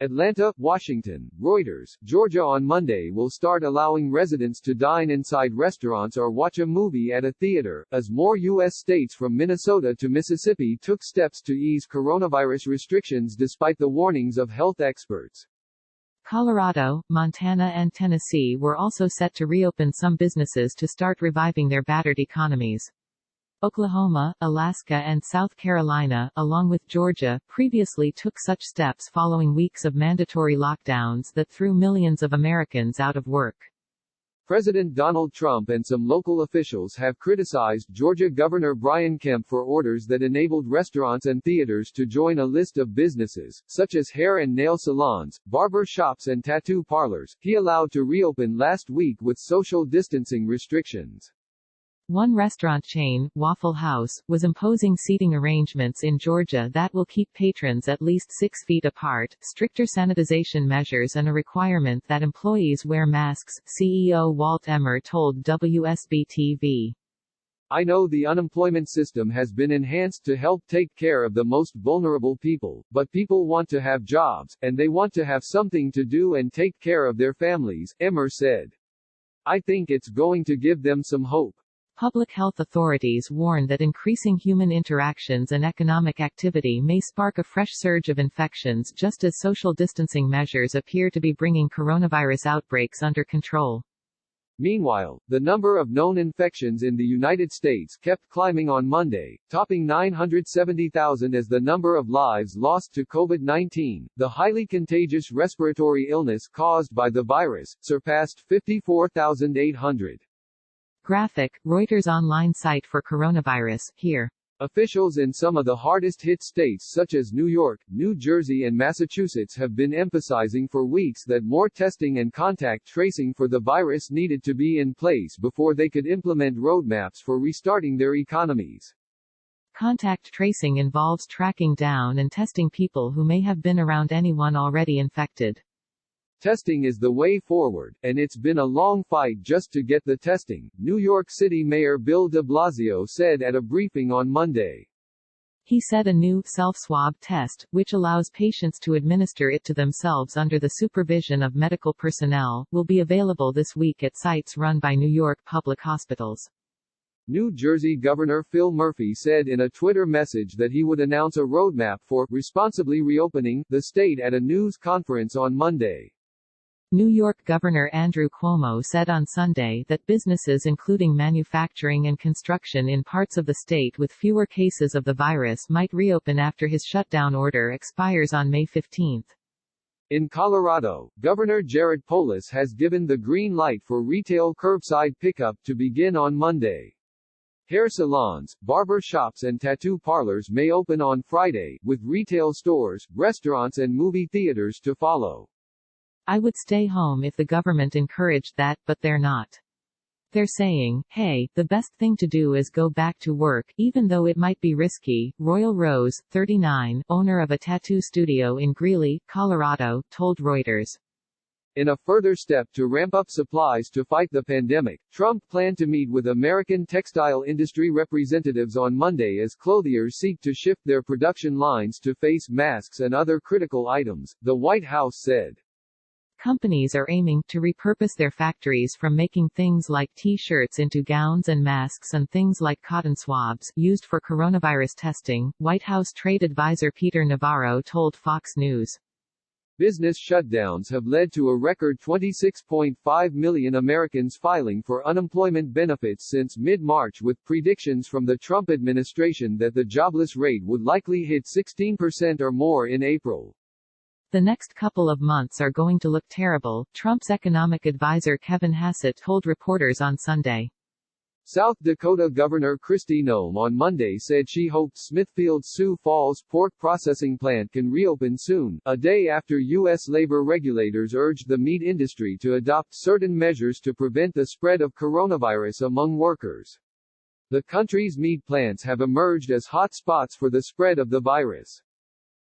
Atlanta, Washington, Reuters, Georgia on Monday will start allowing residents to dine inside restaurants or watch a movie at a theater, as more U.S. states from Minnesota to Mississippi took steps to ease coronavirus restrictions despite the warnings of health experts. Colorado, Montana and Tennessee were also set to reopen some businesses to start reviving their battered economies. Oklahoma, Alaska and South Carolina, along with Georgia, previously took such steps following weeks of mandatory lockdowns that threw millions of Americans out of work. President Donald Trump and some local officials have criticized Georgia Governor Brian Kemp for orders that enabled restaurants and theaters to join a list of businesses, such as hair and nail salons, barber shops and tattoo parlors, he allowed to reopen last week with social distancing restrictions. One restaurant chain, Waffle House, was imposing seating arrangements in Georgia that will keep patrons at least 6 feet apart, stricter sanitization measures and a requirement that employees wear masks, CEO Walt Emmer told WSB-TV. I know the unemployment system has been enhanced to help take care of the most vulnerable people, but people want to have jobs, and they want to have something to do and take care of their families, Emmer said. I think it's going to give them some hope. Public health authorities warn that increasing human interactions and economic activity may spark a fresh surge of infections just as social distancing measures appear to be bringing coronavirus outbreaks under control. Meanwhile, the number of known infections in the United States kept climbing on Monday, topping 970,000 as the number of lives lost to COVID-19, the highly contagious respiratory illness caused by the virus, surpassed 54,800. Graphic, Reuters online site for coronavirus, here. Officials in some of the hardest-hit states such as New York, New Jersey and Massachusetts have been emphasizing for weeks that more testing and contact tracing for the virus needed to be in place before they could implement roadmaps for restarting their economies. Contact tracing involves tracking down and testing people who may have been around anyone already infected. Testing is the way forward, and it's been a long fight just to get the testing, New York City Mayor Bill de Blasio said at a briefing on Monday. He said a new self-swab test, which allows patients to administer it to themselves under the supervision of medical personnel, will be available this week at sites run by New York public hospitals. New Jersey Governor Phil Murphy said in a Twitter message that he would announce a roadmap for responsibly reopening the state at a news conference on Monday. New York Governor Andrew Cuomo said on Sunday that businesses including manufacturing and construction in parts of the state with fewer cases of the virus might reopen after his shutdown order expires on May 15. In Colorado, Governor Jared Polis has given the green light for retail curbside pickup to begin on Monday. Hair salons, barber shops and tattoo parlors may open on Friday, with retail stores, restaurants and movie theaters to follow. I would stay home if the government encouraged that, but they're not. They're saying, hey, the best thing to do is go back to work, even though it might be risky, Royal Rose, 39, owner of a tattoo studio in Greeley, Colorado, told Reuters. In a further step to ramp up supplies to fight the pandemic, Trump planned to meet with American textile industry representatives on Monday as clothiers seek to shift their production lines to face masks and other critical items, the White House said. Companies are aiming to repurpose their factories from making things like T-shirts into gowns and masks and things like cotton swabs, used for coronavirus testing, White House trade advisor Peter Navarro told Fox News. Business shutdowns have led to a record 26.5 million Americans filing for unemployment benefits since mid-March, with predictions from the Trump administration that the jobless rate would likely hit 16% or more in April. The next couple of months are going to look terrible, Trump's economic advisor Kevin Hassett told reporters on Sunday. South Dakota Governor Kristi Noem on Monday said she hoped Smithfield's Sioux Falls pork processing plant can reopen soon, a day after U.S. labor regulators urged the meat industry to adopt certain measures to prevent the spread of coronavirus among workers. The country's meat plants have emerged as hot spots for the spread of the virus.